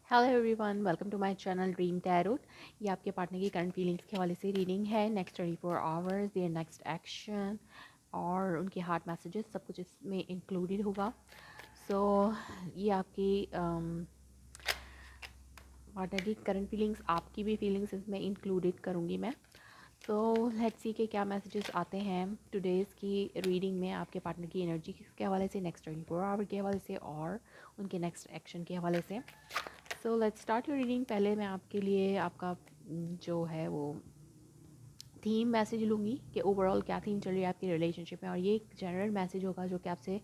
Hello everyone, welcome to my channel dream tarot. ये आपके partner की करंट फीलिंग्स के हवाले से रीडिंग है। Next 24 hours, their next action और उनके हार्ट मैसेजेस सब कुछ इसमें इंक्लूडेड होगा। सो ये आपकी पार्टनर की करंट फीलिंग्स, आपकी भी फीलिंग्स इसमें इंक्लूडेड करूँगी मैं। तो लेट्स सी के क्या मैसेजेस आते हैं टुडेज़ की रीडिंग में आपके पार्टनर की एनर्जी के हवाले से, नेक्स्ट 24 आवर के हवाले से और उनके नेक्स्ट एक्शन के हवाले से। So let's start your reading. पहले मैं आपके लिए आपका जो है वो थीम मैसेज लूँगी कि ओवरऑल क्या थीम चल रही है आपकी रिलेशनशिप में, और ये एक जनरल मैसेज होगा जो कि आपसे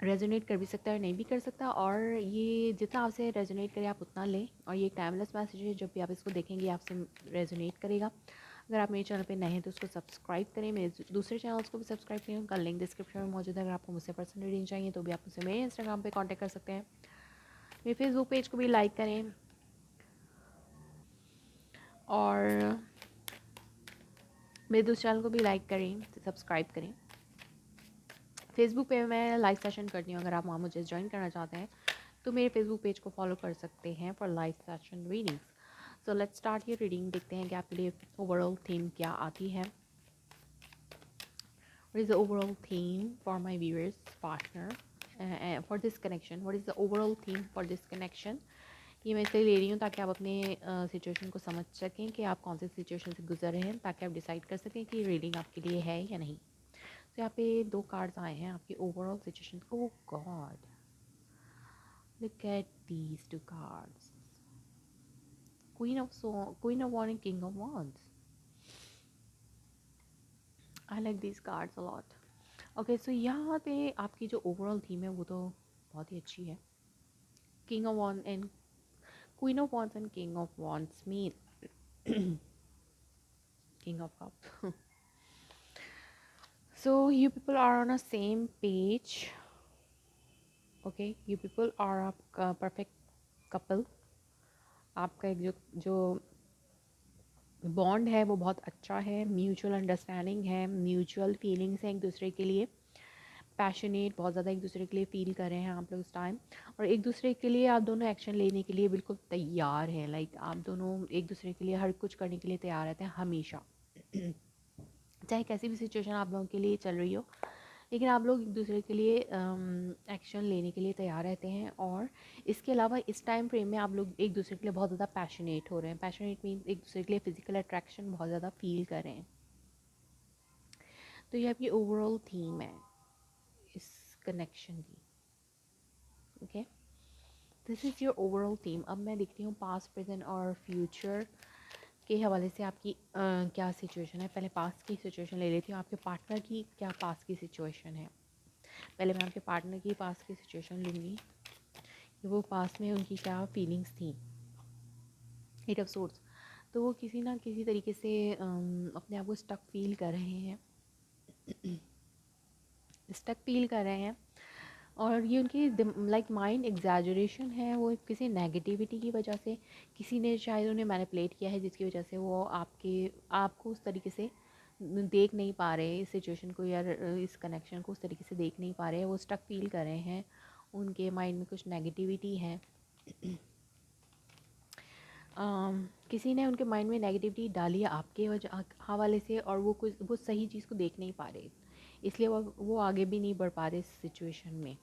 रेजोनेट कर भी सकता है और नहीं भी कर सकता, और ये जितना आपसे रेजोनेट करे आप उतना लें। और ये एक टाइमलेस मैसेज है, जब भी आप इसको देखेंगे आपसे रेजोनेट करेगा। अगर आप मेरे चैनल पे नए हैं तो उसको सब्सक्राइब करें, मेरे दूसरे चैनल्स को भी सब्सक्राइब करें, उनका लिंक डिस्क्रिप्शन में मौजूद है। अगर आपको मुझसे पर्सनल रीडिंग चाहिए तो भी आप मुझसे मेरे इंस्टाग्राम पे कांटेक्ट कर सकते हैं। मेरे फेसबुक पेज को भी लाइक करें और मेरे दूसरे चैनल को भी लाइक करें, सब्सक्राइब करें। फेसबुक पे मैं लाइव सेशन करती हूँ, अगर आप वहाँ मुझे ज्वाइन करना चाहते हैं तो मेरे फेसबुक पेज को फॉलो कर सकते हैं for live session readings. So let's start ये रीडिंग। देखते हैं कि आपके लिए ओवरऑल थीम क्या आती है। What is the overall theme for my viewers partner for this connection? What is the overall theme for this connection? ये मैं इसलिए ले रही हूँ ताकि आप अपने सिचुएशन को समझ सकें कि आप कौन से सिचुएशन से गुजर रहे हैं, ताकि आप डिसाइड कर सकें कि रीडिंग आपके लिए है या नहीं। तो यहाँ पे 2 कार्ड्स आए हैं आपकी overall situation. Oh God, look at these 2 cards, Queen of Wands and King of Wands. I like these cards a lot. Okay, so यहाँ पे आपकी जो ओवरऑल थीम है वो तो बहुत ही अच्छी है। King of Wands and Queen of Wands and King of Wands mean King of Cups. So you people are on a same page. Okay, you people are a perfect couple. आपका एक जो bond है वो बहुत अच्छा है, mutual understanding है, mutual feelings हैं एक दूसरे के लिए, पैशनेट बहुत ज़्यादा एक दूसरे के लिए फ़ील कर रहे हैं आप लोग इस टाइम। और एक दूसरे के लिए आप दोनों एक्शन लेने के लिए बिल्कुल तैयार हैं। लाइक आप दोनों एक दूसरे के लिए हर कुछ करने के लिए तैयार रहते हैं हमेशा। चाहे कैसी भी सिचुएशन आप लोगों के लिए चल रही हो, लेकिन आप लोग एक दूसरे के लिए एक्शन लेने के लिए तैयार रहते हैं। और इसके अलावा इस टाइम फ्रेम में आप लोग एक दूसरे के लिए बहुत ज़्यादा पैशनेट हो रहे हैं। पैशनेट मीन्स एक दूसरे के लिए फ़िज़िकल अट्रैक्शन बहुत ज़्यादा फील कर रहे हैं। तो ये आपकी ओवरऑल थीम है इस कनेक्शन की। Okay, this is your overall theme. अब मैं देखती हूँ पास्ट, प्रेजेंट और फ्यूचर के हवाले से आपकी क्या सिचुएशन है। पहले पास्ट की सिचुएशन ले लेती हूँ, आपके पार्टनर की क्या पास्ट की सिचुएशन है। पहले मैं आपके पार्टनर की पास्ट की सिचुएशन लूँगी कि वो पास्ट में उनकी क्या फीलिंग्स थी। 8 ऑफ सोर्ड्स, तो वो किसी ना किसी तरीके से अपने आप को स्टक फील कर रहे हैं। और ये उनकी लाइक माइंड एग्जैजरेशन है, वो किसी नेगेटिविटी की वजह से, किसी ने शायद उन्हें मैनिपुलेट किया है जिसकी वजह से वो आपको उस तरीके से देख नहीं पा रहे, इस सिचुएशन को या इस कनेक्शन को उस तरीके से देख नहीं पा रहे हैं। वो स्टक फील कर रहे हैं, उनके माइंड में कुछ नेगेटिविटी है। किसी ने उनके माइंड में नेगेटिविटी डाली है आपके हवाले से, और वो सही चीज़ को देख नहीं पा रहे, इसलिए वो आगे भी नहीं बढ़ पा रहे इस सिचुएशन में।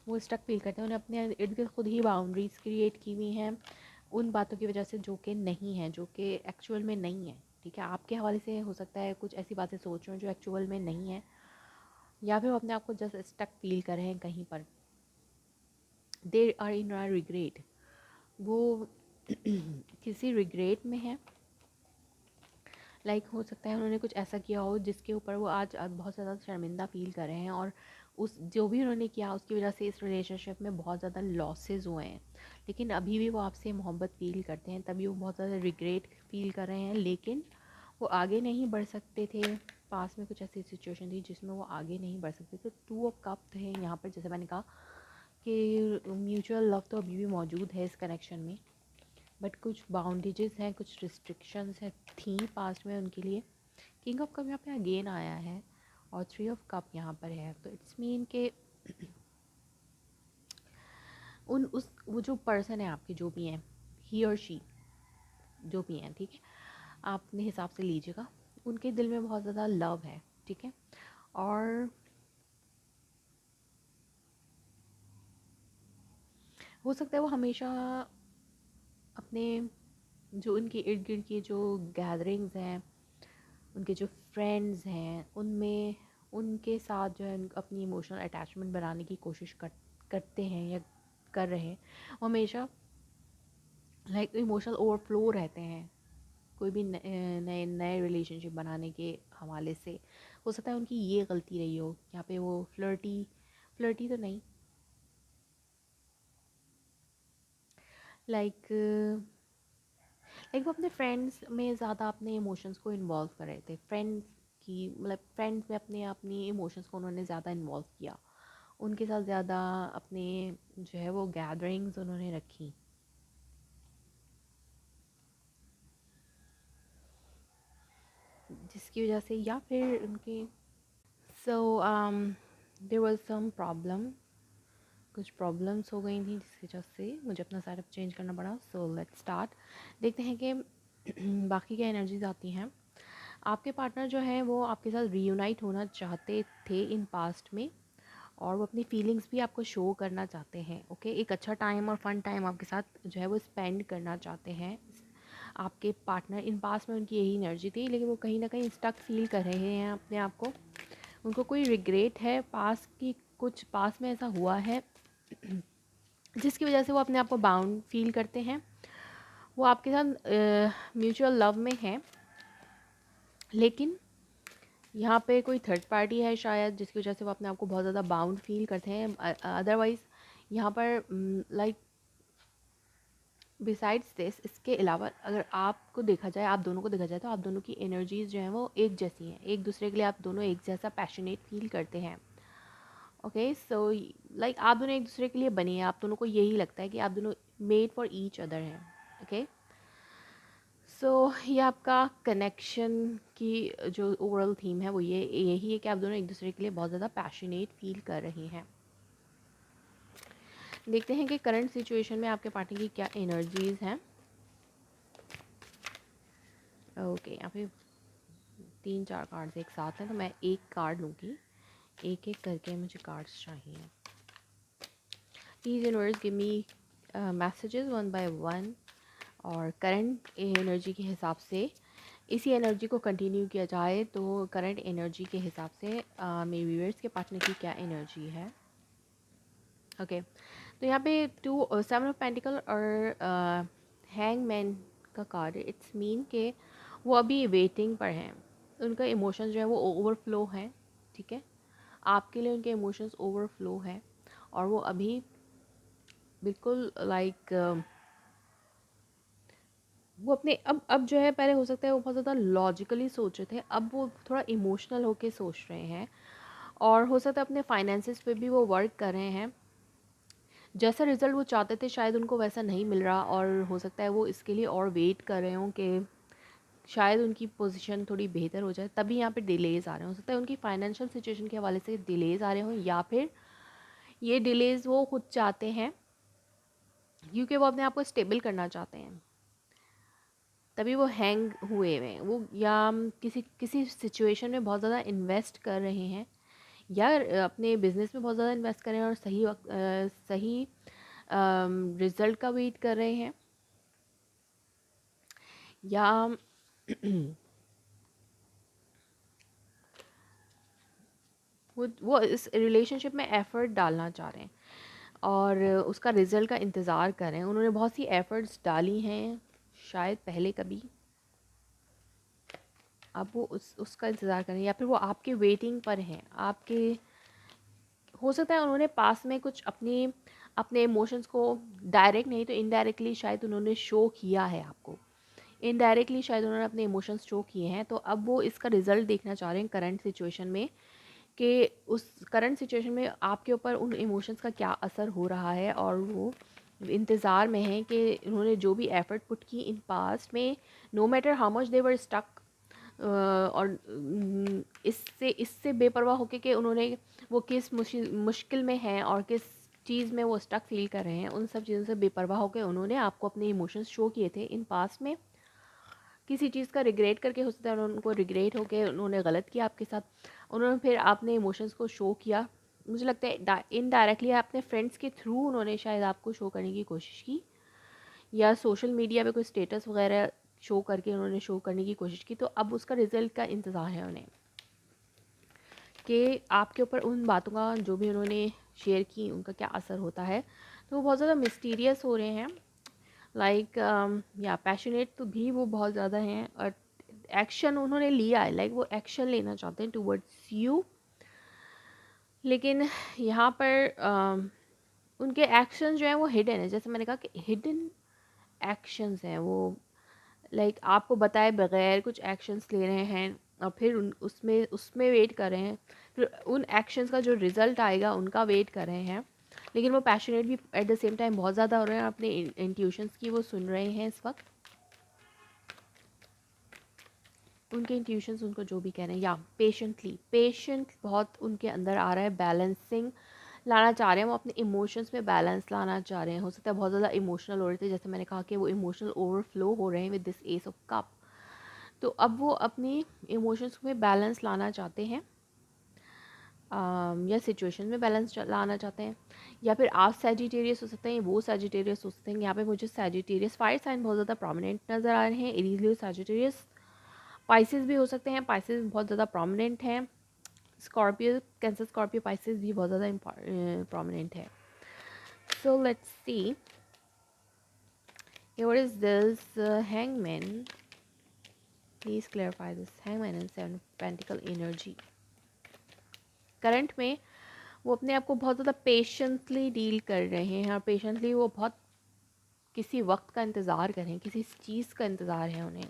वो स्टक फील करते हैं, उन्हें अपने इर्द गिर्द खुद ही बाउंड्रीज क्रिएट की हुई हैं उन बातों की वजह से जो कि नहीं है, जो कि एक्चुअल में नहीं है। ठीक है, आपके हवाले से हो सकता है कुछ ऐसी बातें सोच रहे हो जो एक्चुअल में नहीं है, या फिर वो अपने आप को जस्ट स्टक फील कर रहे हैं कहीं पर। They are in are regret, वो किसी रिग्रेट में है। हो सकता है उन्होंने कुछ ऐसा किया हो जिसके ऊपर वो आज बहुत ज़्यादा शर्मिंदा फील कर रहे हैं, और उस जो भी उन्होंने किया उसकी वजह से इस रिलेशनशिप में बहुत ज़्यादा लॉसेस हुए हैं। लेकिन अभी भी वो आपसे मोहब्बत फील करते हैं, तभी वो बहुत ज़्यादा रिग्रेट फील कर रहे हैं, लेकिन वो आगे नहीं बढ़ सकते थे। पास में कुछ ऐसी सिचुएशन थी जिसमें वो आगे नहीं बढ़ सकते थे। 2 ऑफ कप थे यहाँ पर, जैसे मैंने कहा कि म्यूचुअल लव तो अभी भी मौजूद है इस कनेक्शन में, बट कुछ बाउंडेजेस हैं, कुछ रिस्ट्रिक्शंस हैं थी पास्ट में उनके लिए। किंग ऑफ कप यहाँ पे अगेन आया है और 3 ऑफ कप यहाँ पर है, तो इट्स मीन के वो जो पर्सन है आपके, जो भी हैं, ही और शी, जो भी हैं, ठीक है, आप अपने हिसाब से लीजिएगा, उनके दिल में बहुत ज़्यादा लव है, ठीक है। और हो सकता है वो हमेशा अपने जो उनके इर्द गिर्द की जो गैदरिंग्स हैं, उनके जो फ्रेंड्स हैं, उनमें उनके साथ जो है अपनी इमोशनल अटैचमेंट बनाने की कोशिश करते हैं या कर रहे हैं। वो हमेशा लाइक इमोशनल ओवरफ्लो रहते हैं कोई भी नए नए रिलेशनशिप बनाने के हवाले से। हो सकता है उनकी ये गलती रही हो, यहाँ पे वो फ्लर्टी फ्लर्टी तो नहीं, लाइक लाइक वो अपने फ्रेंड्स में ज़्यादा अपने इमोशंस को इन्वॉल्व कर रहे थे। फ्रेंड्स की मतलब फ्रेंड्स में अपनी इमोशंस को उन्होंने ज़्यादा इन्वॉल्व किया, उनके साथ ज़्यादा अपने जो है वो गैदरिंग्स उन्होंने रखी, जिसकी वजह से या फिर उनके so there was some problem, कुछ प्रॉब्लम्स हो गई थी जिसकी वजह से मुझे अपना सेटअप चेंज करना पड़ा। So let's start. देखते हैं कि बाकी क्या एनर्जीज आती हैं। आपके पार्टनर जो है वो आपके साथ रीयूनाइट होना चाहते थे इन पास्ट में, और वो अपनी फीलिंग्स भी आपको शो करना चाहते हैं। ओके, एक अच्छा टाइम और फन टाइम आपके साथ जो है वो स्पेंड करना चाहते हैं। आपके पार्टनर इन पास्ट में उनकी यही एनर्जी थी, लेकिन वो कहीं ना कहीं स्टक फील कर रहे हैं अपने आप को। उनको कोई रिग्रेट है पास की, कुछ पास में ऐसा हुआ है जिसकी वजह से वो अपने आप को बाउंड फील करते हैं। वो आपके साथ म्यूचुअल लव में हैं, लेकिन यहाँ पे कोई थर्ड पार्टी है शायद, जिसकी वजह से वो अपने आप को बहुत ज़्यादा बाउंड फील करते हैं। अदरवाइज़ यहाँ पर लाइक बिसाइड्स दिस, इसके अलावा अगर आपको देखा जाए, आप दोनों को देखा जाए, तो आप दोनों की एनर्जीज़ जो हैं वो एक जैसी हैं। एक दूसरे के लिए आप दोनों एक जैसा पैशनेट फील करते हैं। ओके, सो लाइक आप दोनों एक दूसरे के लिए बने हैं, आप दोनों को यही लगता है कि आप दोनों मेड फॉर ईच अदर हैं। ओके, सो ये आपका कनेक्शन की जो ओवरऑल थीम है वो यही है कि आप दोनों एक दूसरे के लिए बहुत ज़्यादा पैशनेट फील कर रहे हैं। देखते हैं कि करंट सिचुएशन में आपके पार्टनर की क्या एनर्जीज़ हैं। ओके, यहाँ पे 3-4 कार्ड्स एक साथ हैं, तो मैं एक कार्ड लूँगी। एक एक करके मुझे कार्ड्स चाहिए। Please universe give me messages one by one, और करंट एनर्जी के हिसाब से इसी एनर्जी को कंटिन्यू किया जाए। तो करंट एनर्जी के हिसाब से मेरे व्यूअर्स के पार्टनर की क्या एनर्जी है। ओके, तो यहाँ पे 7 ऑफ पेंटिकल और हैंगमैन का कार्ड, इट्स मीन के वो अभी वेटिंग पर हैं। उनका इमोशंस जो है वो ओवरफ्लो है, ठीक है। आपके लिए उनके इमोशंस ओवरफ्लो है, और वो अभी बिल्कुल लाइक वो अपने अब जो है, पहले हो सकता है वो बहुत ज़्यादा लॉजिकली सोच रहे थे, अब वो थोड़ा इमोशनल होके सोच रहे हैं। और हो सकता है अपने फाइनेंसेस पे भी वो वर्क कर रहे हैं। जैसा रिज़ल्ट वो चाहते थे शायद उनको वैसा नहीं मिल रहा, और हो सकता है वो इसके लिए और वेट कर रहे हों कि शायद उनकी पोजीशन थोड़ी बेहतर हो जाए, तभी यहाँ पे डिलेज़ आ रहे हैं। हो सकता है उनकी फाइनेंशियल सिचुएशन के हवाले से डिलेज़ आ रहे हों, या फिर ये डिलेज़ वो खुद चाहते हैं क्योंकि वो अपने आप को स्टेबल करना चाहते हैं, तभी वो हैंग हुए हुए हैं। वो या किसी किसी सिचुएशन में बहुत ज़्यादा इन्वेस्ट कर रहे हैं, या अपने बिजनेस में बहुत ज़्यादा इन्वेस्ट कर रहे हैं और सही वक्त सही रिजल्ट का वेट कर रहे हैं, या वो इस रिलेशनशिप में एफ़र्ट डालना चाह रहे हैं और उसका रिज़ल्ट का इंतज़ार कर रहे हैं। उन्होंने बहुत सी एफ़र्ट्स डाली हैं शायद पहले कभी, अब वो उसका इंतज़ार कर रहे हैं, या फिर वो आपके वेटिंग पर हैं। आपके हो सकता है उन्होंने पास में कुछ अपने इमोशंस को डायरेक्ट नहीं तो इनडायरेक्टली शायद उन्होंने शो किया है आपको। इनडायरेक्टली शायद उन्होंने अपने इमोशंस शो किए हैं, तो अब वो इसका रिज़ल्ट देखना चाह रहे हैं करंट सिचुएशन में, कि उस करंट सिचुएशन में आपके ऊपर उन इमोशंस का क्या असर हो रहा है। और वो इंतज़ार में हैं कि उन्होंने जो भी एफ़र्ट पुट की इन पास्ट में, no matter how much they were stuck, और इससे इससे बेपरवाह होके कि उन्होंने वो किस मुश्किल में हैं और किस चीज़ में वो स्टक फील कर रहे हैं, उन सब चीज़ों से बेपरवाह होकर उन्होंने आपको अपने इमोशंस शो किए थे इन पास्ट में। किसी चीज़ का रिग्रेट करके हो सकता है उनको रिग्रेट होके उन्होंने गलत किया आपके साथ, उन्होंने फिर अपने इमोशंस को शो किया। मुझे लगता है इनडायरेक्टली अपने फ्रेंड्स के थ्रू उन्होंने शायद आपको शो करने की कोशिश की, या सोशल मीडिया पे कोई स्टेटस वगैरह शो करके उन्होंने शो करने की कोशिश की। तो अब उसका रिज़ल्ट का इंतज़ार है उन्हें कि आपके ऊपर उन बातों का जो भी उन्होंने शेयर की उनका क्या असर होता है। तो वो बहुत ज़्यादा मिस्टीरियस हो रहे हैं, लाइक या पैशनेट तो भी वो बहुत ज़्यादा हैं, और एक्शन उन्होंने लिया है, लाइक वो एक्शन लेना चाहते हैं टुवर्ड्स यू। लेकिन यहाँ पर उनके एक्शन जो हैं वो हिडन है, जैसे मैंने कहा कि हिडन एक्शंस हैं वो, लाइक आपको बताए बगैर कुछ एक्शंस ले रहे हैं और फिर उसमें उसमें वेट कर रहे हैं, फिर उन एक्शंस का जो रिज़ल्ट आएगा उनका वेट कर रहे हैं। लेकिन वो पैशनेट भी एट द सेम टाइम बहुत ज़्यादा हो रहे हैं, अपने इंट्यूशंस की वो सुन रहे हैं इस वक्त, उनके इंट्यूशंस उनको जो भी कह रहे हैं, या पेशेंट बहुत उनके अंदर आ रहा है, बैलेंसिंग लाना चाह रहे हैं, वो अपने इमोशंस में बैलेंस लाना चाह रहे हैं। हो सकता है बहुत ज़्यादा इमोशनल हो रहे थे, जैसे मैंने कहा कि वो इमोशनल ओवरफ्लो हो रहे हैं with this S of cup. तो अब वो अपनी इमोशंस में बैलेंस लाना चाहते हैं, या सिचुएशन में बैलेंस लाना चाहते हैं, या फिर आप सैजिटेरियस हो सकते हैं, वो सैजिटेरियस हो सकते हैं। यहाँ पे मुझे सैजिटेरियस फायर साइन बहुत ज़्यादा प्रोमिनेंट नज़र आ रहे हैं, एरीज लियो सैजिटेरियस। पाइसेस भी हो सकते हैं, पाइसेस बहुत ज़्यादा प्रोमिनेंट हैं। स्कॉर्पियो, कैंसर स्कॉर्पियो पाइसेस भी बहुत ज़्यादा प्रोमिनेंट है। So let's see what is this hangman, please clarify this hangman and seven pentacle energy। Current में वो अपने आप को बहुत ज़्यादा पेशेंटली डील कर रहे हैं, और पेशेंटली वो बहुत किसी वक्त का इंतज़ार कर रहे हैं, किसी चीज़ का इंतज़ार है उन्हें।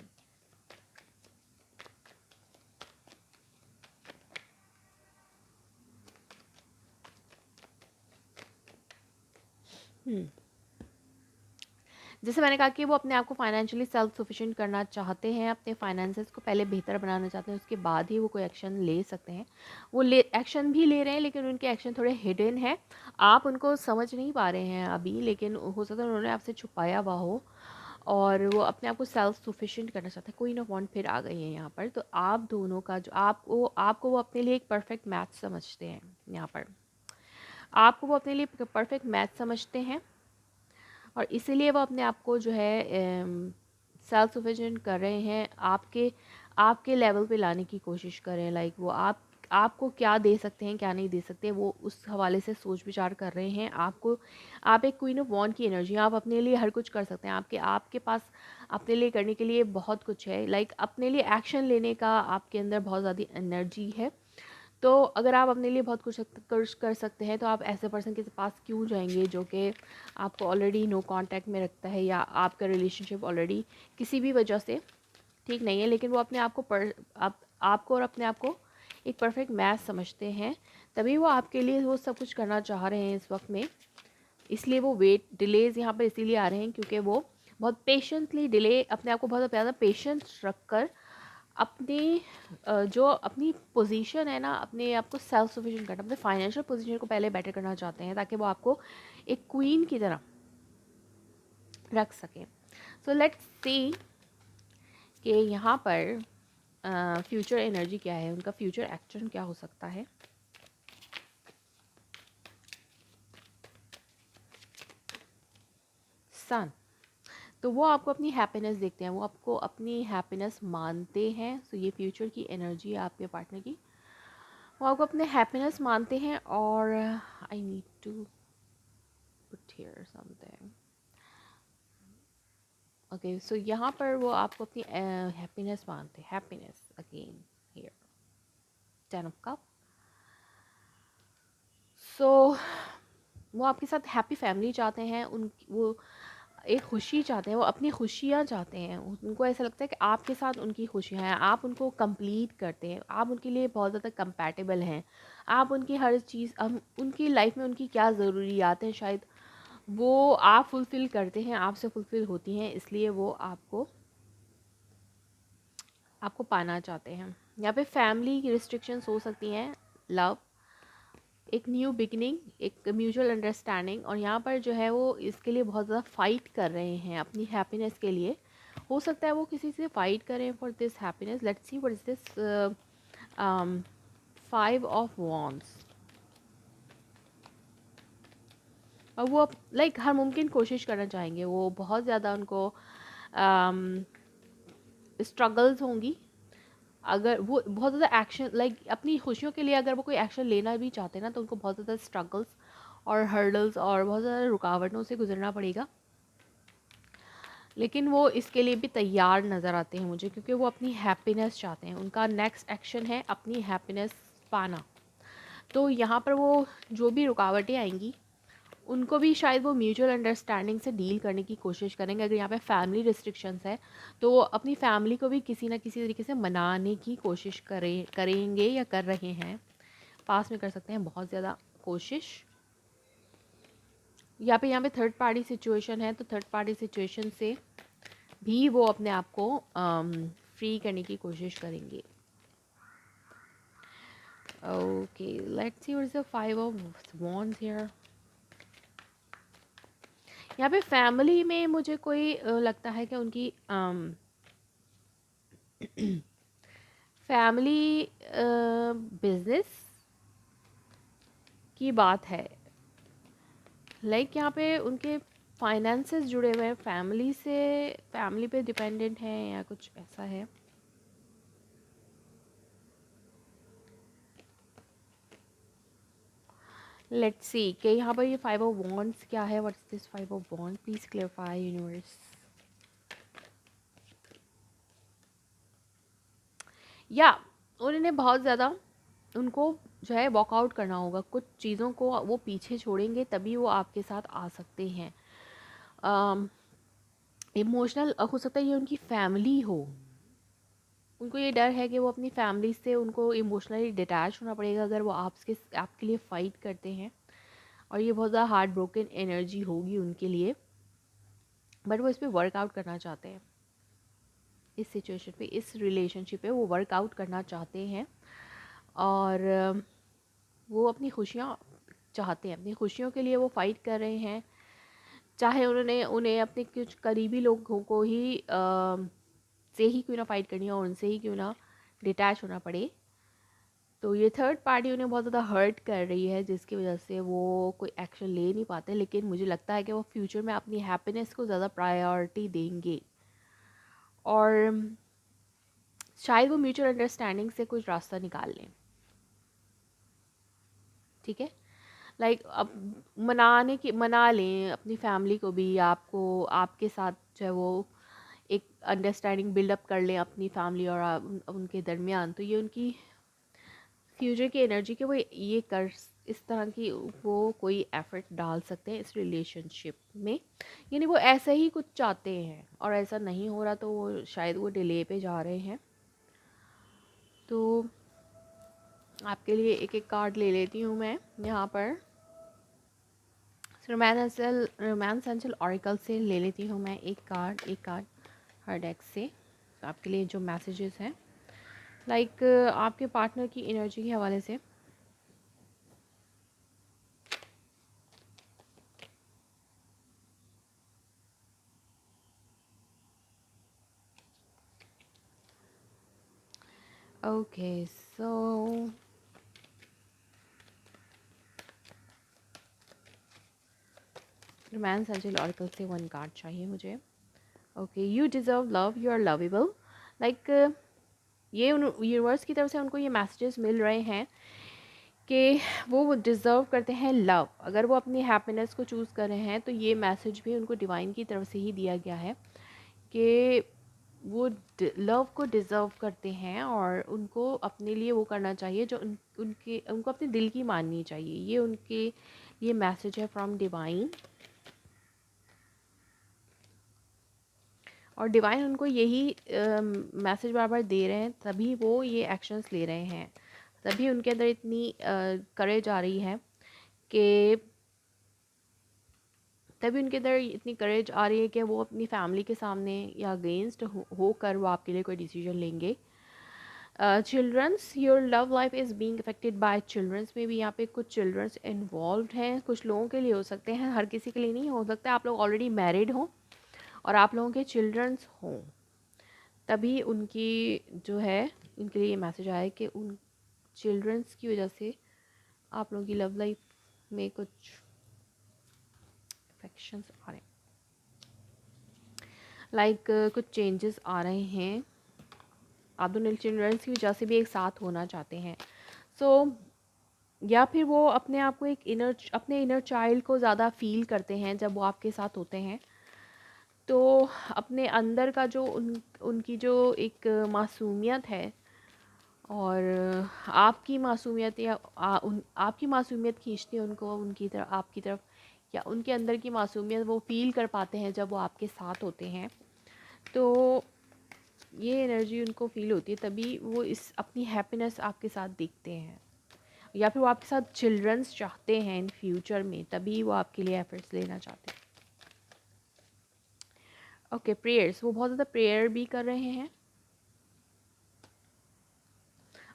जैसे मैंने कहा कि वो अपने आप को फाइनेंशियली सेल्फ सफिशिएंट करना चाहते हैं, अपने फाइनेंसेस को पहले बेहतर बनाना चाहते हैं, उसके बाद ही वो कोई एक्शन ले सकते हैं। वो एक्शन भी ले रहे हैं, लेकिन उनके एक्शन थोड़े हिडन है, आप उनको समझ नहीं पा रहे हैं अभी, लेकिन हो सकता है उन्होंने आपसे छुपाया हुआ हो, और वो अपने आप को सेल्फ सफिशिएंट करना चाहते हैं। क्वीन ऑफ वांड फिर आ गई है यहाँ पर। तो आप दोनों का जो आपको वो अपने लिए एक परफेक्ट मैच समझते हैं, यहाँ पर आपको वो अपने लिए परफेक्ट मैच समझते हैं, और इसीलिए वो अपने आप को जो है सेल्फ सफिशिएंट कर रहे हैं, आपके आपके लेवल पे लाने की कोशिश कर रहे हैं। लाइक वो आपको क्या दे सकते हैं, क्या नहीं दे सकते, वो उस हवाले से सोच विचार कर रहे हैं। आप एक क्वीन ऑफ वॉन्ड की एनर्जी, आप अपने लिए हर कुछ कर सकते हैं, आपके आपके पास अपने लिए करने के लिए बहुत कुछ है। लाइक अपने लिए एक्शन लेने का आपके अंदर बहुत ज़्यादा एनर्जी है। तो अगर आप अपने लिए बहुत कुछ कर सकते हैं, तो आप ऐसे पर्सन के पास क्यों जाएंगे जो कि आपको ऑलरेडी नो कांटेक्ट में रखता है, या आपका रिलेशनशिप ऑलरेडी किसी भी वजह से ठीक नहीं है, लेकिन वो अपने आप को आपको और अपने आप को एक परफेक्ट मैच समझते हैं, तभी वो आपके लिए वो सब कुछ करना चाह रहे हैं इस वक्त में। इसलिए वो वेट डिलेज यहाँ पर इसीलिए आ रहे हैं क्योंकि वो बहुत पेशेंटली डिले, अपने आप को बहुत ज़्यादा पेशेंस रख कर अपनी जो अपनी पोजीशन है ना, अपने आप को सेल्फ सफिशिएंट करना, अपने फाइनेंशियल पोजीशन को पहले बेटर करना चाहते हैं, ताकि वो आपको एक क्वीन की तरह रख सकें। सो लेट्स सी कि यहाँ पर फ्यूचर एनर्जी क्या है, उनका फ्यूचर एक्शन क्या हो सकता है। सन, तो वो आपको अपनी हैप्पीनेस देखते हैं, वो आपको अपनी हैप्पीनेस मानते हैं। सो ये फ्यूचर की एनर्जी है आपके पार्टनर की, वो आपको अपने हैप्पीनेस मानते हैं। और I need to put here something, okay. So यहाँ पर वो आपको अपनी हैप्पीनेस मानते हैं, happiness again here, 10 of cup. So वो आपके साथ हैप्पी फैमिली चाहते हैं, वो एक खुशी चाहते हैं, वो अपनी खुशियाँ चाहते हैं। उनको ऐसा लगता है कि आपके साथ उनकी खुशियाँ हैं, आप उनको कंप्लीट करते हैं, आप उनके लिए बहुत ज़्यादा कंपैटिबल हैं, आप उनकी हर चीज़, उनकी लाइफ में उनकी क्या ज़रूरियात हैं शायद वो आप फुलफ़िल करते हैं, आपसे फुलफ़िल होती हैं, इसलिए वो आपको पाना चाहते हैं। यहाँ पे फैमिली की रिस्ट्रिक्शंस हो सकती हैं, लव, एक न्यू बिगिनिंग, एक म्यूचुअल अंडरस्टैंडिंग, और यहाँ पर जो है वो इसके लिए बहुत ज़्यादा फाइट कर रहे हैं अपनी हैप्पीनेस के लिए। हो सकता है वो किसी से फाइट करें for this happiness. Let's see what is this 5 of wands. और वो लाइक हर मुमकिन कोशिश करना चाहेंगे, वो बहुत ज़्यादा उनको स्ट्रगल्स होंगी। अगर वो बहुत ज़्यादा एक्शन लाइक अपनी खुशियों के लिए अगर वो कोई एक्शन लेना भी चाहते हैं ना, तो उनको बहुत ज़्यादा स्ट्रगल्स और हर्डल्स और बहुत ज़्यादा रुकावटों से गुजरना पड़ेगा। लेकिन वो इसके लिए भी तैयार नज़र आते हैं मुझे, क्योंकि वो अपनी हैप्पीनेस चाहते हैं। उनका नेक्स्ट एक्शन है अपनी हैप्पीनेस पाना। तो यहाँ पर वो जो भी रुकावटें आएंगी उनको भी शायद वो म्यूचुअल अंडरस्टैंडिंग से डील करने की कोशिश करेंगे। अगर यहाँ पे फैमिली रिस्ट्रिक्शंस है तो वो अपनी फैमिली को भी किसी ना किसी तरीके से मनाने की कोशिश करेंगे या कर रहे हैं। पास में कर सकते हैं बहुत ज़्यादा कोशिश। यहाँ पे थर्ड पार्टी सिचुएशन है, तो थर्ड पार्टी सिचुएशन से भी वो अपने आप को फ्री करने की कोशिश करेंगे। Okay, let's see what is the 5 of wands here. यहाँ पे फैमिली में मुझे कोई लगता है कि उनकी फैमिली बिजनेस की बात है। लाइक यहाँ पे उनके फाइनेंसेस जुड़े हुए हैं, फैमिली से, फैमिली पे डिपेंडेंट हैं या कुछ ऐसा है। लेट्स सी कि यहाँ पर ये 5 ऑफ वॉन्ड्स क्या है। What's this 5 of wand, please clarify universe. या उन्होंने बहुत ज़्यादा उनको जो है वॉकआउट करना होगा, कुछ चीज़ों को वो पीछे छोड़ेंगे तभी वो आपके साथ आ सकते हैं। इमोशनल हो सकता है ये उनकी फैमिली हो, उनको ये डर है कि वो अपनी फैमिली से उनको इमोशनली डिटैच होना पड़ेगा अगर वो आपके लिए फ़ाइट करते हैं। और ये बहुत ज़्यादा हार्ट ब्रोकन एनर्जी होगी उनके लिए, बट वो इस पर वर्कआउट करना चाहते हैं। इस सिचुएशन पे, इस रिलेशनशिप पे वो वर्कआउट करना चाहते हैं। और वो अपनी खुशियाँ चाहते हैं, अपनी खुशियों के लिए वो फ़ाइट कर रहे हैं। चाहे उन्हें अपने कुछ करीबी लोगों को ही से ही क्यों ना फ़ाइट करनी हो, उनसे ही क्यों ना डिटैच होना पड़े। तो ये थर्ड पार्टी उन्हें बहुत ज़्यादा हर्ट कर रही है, जिसकी वजह से वो कोई एक्शन ले नहीं पाते। लेकिन मुझे लगता है कि वो फ्यूचर में अपनी हैप्पीनेस को ज़्यादा प्रायोरिटी देंगे और शायद वो म्यूचुअल अंडरस्टैंडिंग से कुछ रास्ता निकाल लें। ठीक है, लाइक अब मना लें अपनी फैमिली को भी, आपको आपके साथ जो है वो एक अंडरस्टैंडिंग बिल्डअप कर लें अपनी फैमिली और उनके दरमियान। तो ये उनकी फ्यूचर की एनर्जी के वो ये कर इस तरह की वो कोई एफर्ट डाल सकते हैं इस रिलेशनशिप में। यानी वो ऐसा ही कुछ चाहते हैं और ऐसा नहीं हो रहा तो वो शायद वो डिले पे जा रहे हैं। तो आपके लिए एक एक कार्ड ले लेती हूँ मैं यहाँ पर। रोमांस एंजल ऑरिकल से ले लेती हूँ मैं एक कार्ड हर डेक से। तो आपके लिए जो मैसेजेस हैं लाइक आपके पार्टनर की एनर्जी के हवाले से। Okay so romance angel oracle से 1 कार्ड चाहिए मुझे। Okay, you deserve love, you are lovable. Like ये यूनिवर्स की तरफ से उनको ये मैसेजेस मिल रहे हैं कि वो डिज़र्व करते हैं लव। अगर वो अपनी हैप्पीनेस को चूज़ कर रहे हैं तो ये मैसेज भी उनको डिवाइन की तरफ से ही दिया गया है कि वो लव को डिज़र्व करते हैं और उनको अपने लिए वो करना चाहिए जो उनको अपने दिल की माननी चाहिए। ये मैसेज है फ्रॉम डिवाइन और डिवाइन उनको यही मैसेज बार बार दे रहे हैं, तभी वो ये एक्शंस ले रहे हैं। तभी उनके अंदर इतनी करेज आ रही है कि तभी उनके अंदर इतनी करेज आ रही है कि वो अपनी फैमिली के सामने या अगेंस्ट होकर वो आपके लिए कोई डिसीजन लेंगे। Childrens, your love life is being affected by childrens में भी यहाँ पे कुछ चिल्ड्रंस इन्वॉल्व हैं, कुछ लोगों के लिए हो सकते हैं, हर किसी के लिए नहीं हो सकता है। आप लोग ऑलरेडी मैरिड हों और आप लोगों के चिल्ड्रंस हों, तभी उनकी जो है, इनके लिए ये मैसेज आया है कि उन चिल्ड्रंस की वजह से आप लोगों की लव लाइफ में कुछ अफेक्शंस आ रहे हैं, कुछ चेंजेस आ रहे हैं। आप दोनों चिल्ड्रंस की वजह से भी एक साथ होना चाहते हैं। या फिर वो अपने आप को अपने इनर चाइल्ड को ज़्यादा फील करते हैं जब वो आपके साथ होते हैं। तो अपने अंदर का जो उनकी जो एक मासूमियत है, और आपकी मासूमियत या आपकी मासूमियत खींचती है उनको उनकी तरफ, आपकी तरफ, या उनके अंदर की मासूमियत वो फील कर पाते हैं जब वो आपके साथ होते हैं। तो ये एनर्जी उनको फील होती है, तभी वो इस अपनी हैप्पीनेस आपके साथ देखते हैं, या फिर वो आपके साथ चिल्ड्रंस चाहते हैं इन फ्यूचर में, तभी वो आपके लिए एफर्ट्स लेना चाहते हैं। ओके, प्रेयर्स, वो बहुत ज़्यादा प्रेयर भी कर रहे हैं।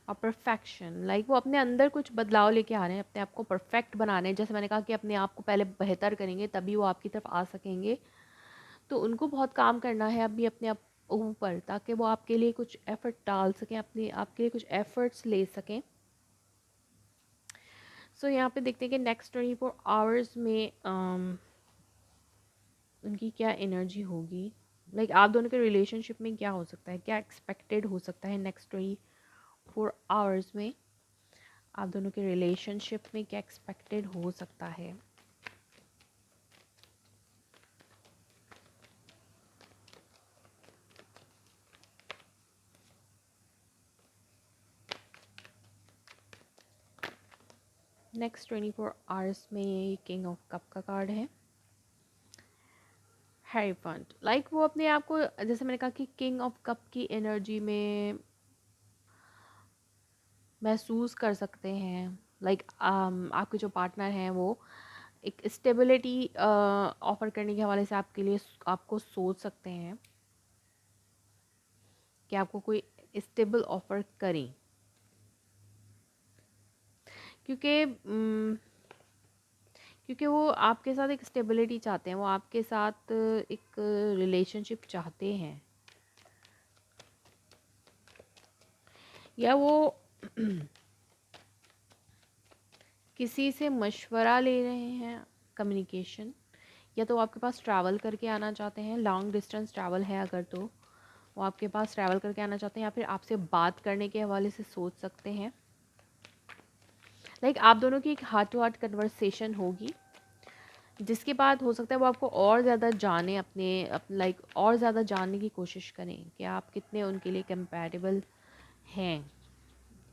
और परफेक्शन, वो अपने अंदर कुछ बदलाव लेके आ रहे हैं, अपने आप को परफेक्ट बनाने, जैसे मैंने कहा कि अपने आप को पहले बेहतर करेंगे तभी वो आपकी तरफ आ सकेंगे। तो उनको बहुत काम करना है अभी अपने आप ऊपर, ताकि वो आपके लिए कुछ एफर्ट डाल सकें, अपने आपके लिए कुछ एफर्ट्स ले सकें। यहाँ पे देखते हैं कि नेक्स्ट 24 आवर्स में उनकी क्या एनर्जी होगी। आप दोनों के रिलेशनशिप में क्या हो सकता है, क्या एक्सपेक्टेड हो सकता है नेक्स्ट 24 आवर्स में, आप दोनों के रिलेशनशिप में क्या एक्सपेक्टेड हो सकता है। नेक्स्ट 24 आवर्स में ये किंग ऑफ कप का कार्ड है, हैरीफंट। वो अपने आप को, जैसे मैंने कहा कि किंग ऑफ कप की एनर्जी में महसूस कर सकते हैं। आपके जो पार्टनर हैं वो एक स्टेबिलिटी ऑफ़र करने के हवाले से आपके लिए आपको सोच सकते हैं कि आपको कोई स्टेबल ऑफ़र करें, क्योंकि वो आपके साथ एक स्टेबिलिटी चाहते हैं, वो आपके साथ एक रिलेशनशिप चाहते हैं, या वो किसी से मशवरा ले रहे हैं, कम्युनिकेशन, या तो आपके पास ट्रैवल करके आना चाहते हैं, लॉन्ग डिस्टेंस ट्रैवल है अगर तो वो आपके पास ट्रैवल करके आना चाहते हैं, या फिर आपसे बात करने के हवाले से सोच सकते हैं। आप दोनों की एक हार्ट टू हार्ट कन्वर्सेशन होगी, जिसके बाद हो सकता है वो आपको और ज़्यादा जाने, और ज़्यादा जानने की कोशिश करें कि आप कितने उनके लिए कंपैटिबल हैं,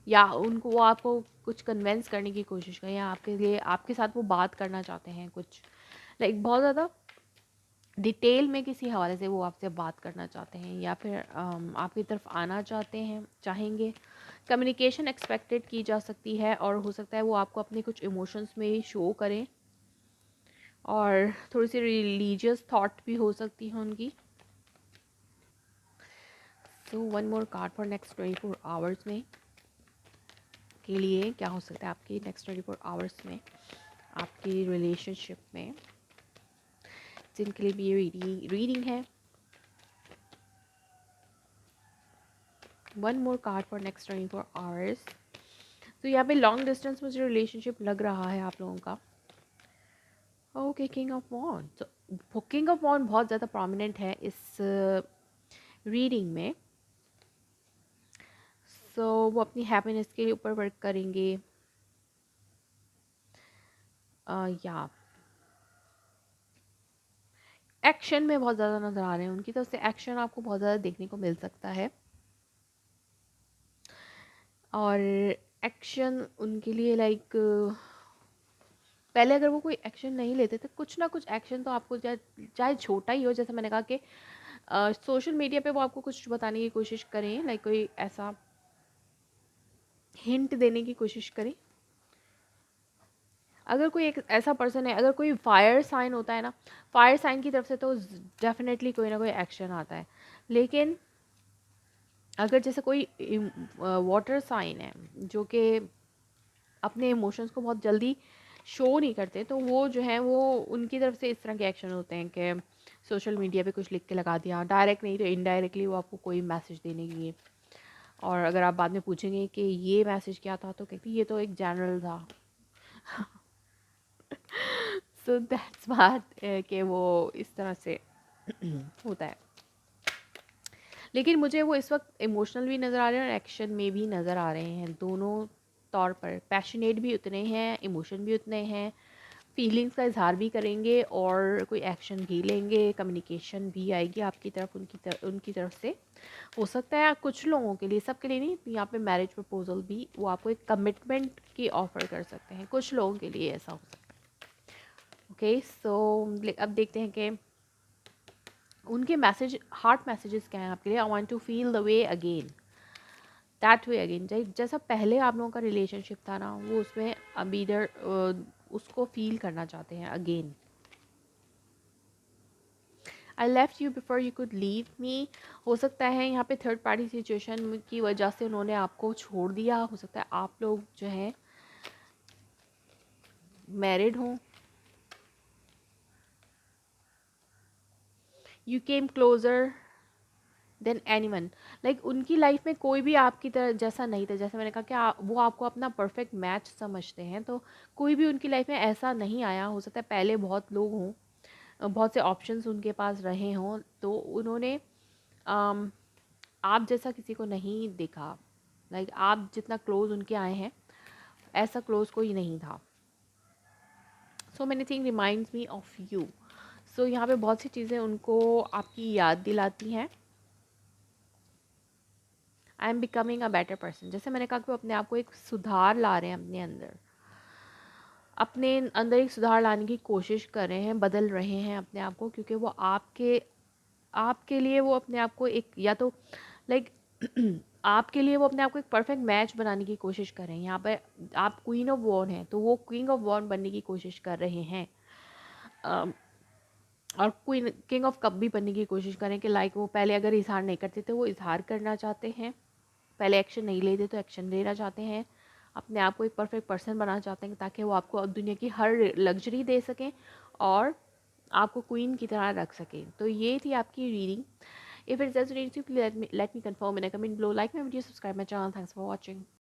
या उनको वो आपको कुछ कन्वेंस करने की कोशिश करें, या आपके साथ वो बात करना चाहते हैं कुछ, बहुत ज़्यादा डिटेल में किसी हवाले से वो आपसे बात करना चाहते हैं, या फिर आपकी तरफ आना चाहेंगे। कम्युनिकेशन एक्सपेक्टेड की जा सकती है, और हो सकता है वो आपको अपने कुछ इमोशंस में शो करें, और थोड़ी सी रिलीजियस थॉट भी हो सकती है उनकी। One more card for next 24 hours में के लिए क्या हो सकता है आपकी नेक्स्ट 24 आवर्स में आपकी रिलेशनशिप में, जिनके लिए भी ये रीडिंग है। One more card for next 24 hours. तो यहाँ पे लॉन्ग डिस्टेंस में जो रिलेशनशिप लग रहा है आप लोगों का, ओके, किंग ऑफ वॉन्ड। तो किंग ऑफ वॉन्ड बहुत ज़्यादा प्रोमिनेंट है इस रीडिंग में। वो अपनी हैप्पीनेस के ऊपर वर्क करेंगे, या एक्शन में बहुत ज़्यादा नज़र आ रहे हैं, उनकी तरफ से एक्शन आपको बहुत ज़्यादा देखने को मिल सकता है, और एक्शन उनके लिए पहले अगर वो कोई एक्शन नहीं लेते थे, कुछ ना कुछ एक्शन तो आपको चाहे छोटा ही हो, जैसे मैंने कहा कि सोशल मीडिया पे वो आपको कुछ बताने की कोशिश करें, कोई ऐसा हिंट देने की कोशिश करें। अगर कोई एक ऐसा पर्सन है, अगर कोई फायर साइन होता है ना, फायर साइन की तरफ से तो डेफिनेटली कोई ना कोई एक्शन आता है, लेकिन अगर जैसे कोई वाटर साइन है जो कि अपने इमोशंस को बहुत जल्दी शो नहीं करते, तो वो जो है वो उनकी तरफ से इस तरह के एक्शन होते हैं कि सोशल मीडिया पे कुछ लिख के लगा दिया, डायरेक्ट नहीं तो इनडायरेक्टली वो आपको कोई मैसेज देने की है। और अगर आप बाद में पूछेंगे कि ये मैसेज क्या था, तो कहती ये तो एक जनरल था। सो दैट्स बात कि वो इस तरह से होता है। लेकिन मुझे वो इस वक्त इमोशनल भी नज़र आ रहे हैं और एक्शन में भी नज़र आ रहे हैं, दोनों तौर पर। पैशनेट भी उतने हैं, इमोशन भी उतने हैं, फीलिंग्स का इजहार भी करेंगे और कोई एक्शन भी लेंगे, कम्युनिकेशन भी आएगी आपकी तरफ, उनकी तरफ से। हो सकता है कुछ लोगों के लिए, सबके लिए नहीं, यहाँ पे मैरिज प्रपोजल भी वो आपको एक कमिटमेंट की ऑफ़र कर सकते हैं, कुछ लोगों के लिए ऐसा हो सकता है। ओके, सो अब देखते हैं कि उनके मैसेज, हार्ट मैसेजेस क्या हैं आपके लिए। I want to feel the way again, that way again. जैसा पहले आप लोगों का रिलेशनशिप था ना, वो उसमें अब इधर उसको फील करना चाहते हैं again. I left you before you could leave me. हो सकता है यहाँ पे थर्ड पार्टी सिचुएशन की वजह से उन्होंने आपको छोड़ दिया। हो सकता है आप लोग जो है मैरिड हों। You came closure than anyone. Like उनकी लाइफ में कोई भी आपकी तरह जैसा नहीं था। जैसे मैंने कहा कि वो आपको अपना परफेक्ट मैच समझते हैं, तो कोई भी उनकी लाइफ में ऐसा नहीं आया। हो सकता है पहले बहुत लोग हों, बहुत से ऑप्शंस उनके पास रहे हों, तो उन्होंने अम, आप जैसा किसी को नहीं देखा। लाइक आप जितना क्लोज उनके आए हैं, ऐसा क्लोज कोई नहीं था। So many thing reminds me of you. So यहाँ पे बहुत सी चीज़ें उनको आपकी याद दिलाती हैं। I am becoming a better person. जैसे मैंने कहा कि वो अपने आप को एक सुधार ला रहे हैं, अपने अंदर एक सुधार लाने की कोशिश कर रहे हैं, बदल रहे हैं अपने आप को, क्योंकि वो आपके आपके लिए वो अपने आप को एक, या तो लाइक आपके लिए वो अपने आप को एक परफेक्ट मैच बनाने की कोशिश कर रहे हैं। यहाँ पर आप क्वीन ऑफ वॉन हैं, तो वो क्वीन ऑफ वॉन बनने की कोशिश कर रहे हैं। और क्वीन किंग ऑफ कप भी बनने की कोशिश करें कि लाइक वो पहले अगर इजहार नहीं करते थे, वो इजहार करना चाहते हैं। पहले एक्शन नहीं लेते तो एक्शन लेना चाहते हैं। अपने आप को एक परफेक्ट पर्सन बनाना चाहते हैं ताकि वो आपको दुनिया की हर लग्जरी दे सकें और आपको क्वीन की तरह रख सकें। तो ये थी आपकी reading. If it's resonates you, please let me confirm in a comment below, like my video, subscribe my channel. Thanks for watching.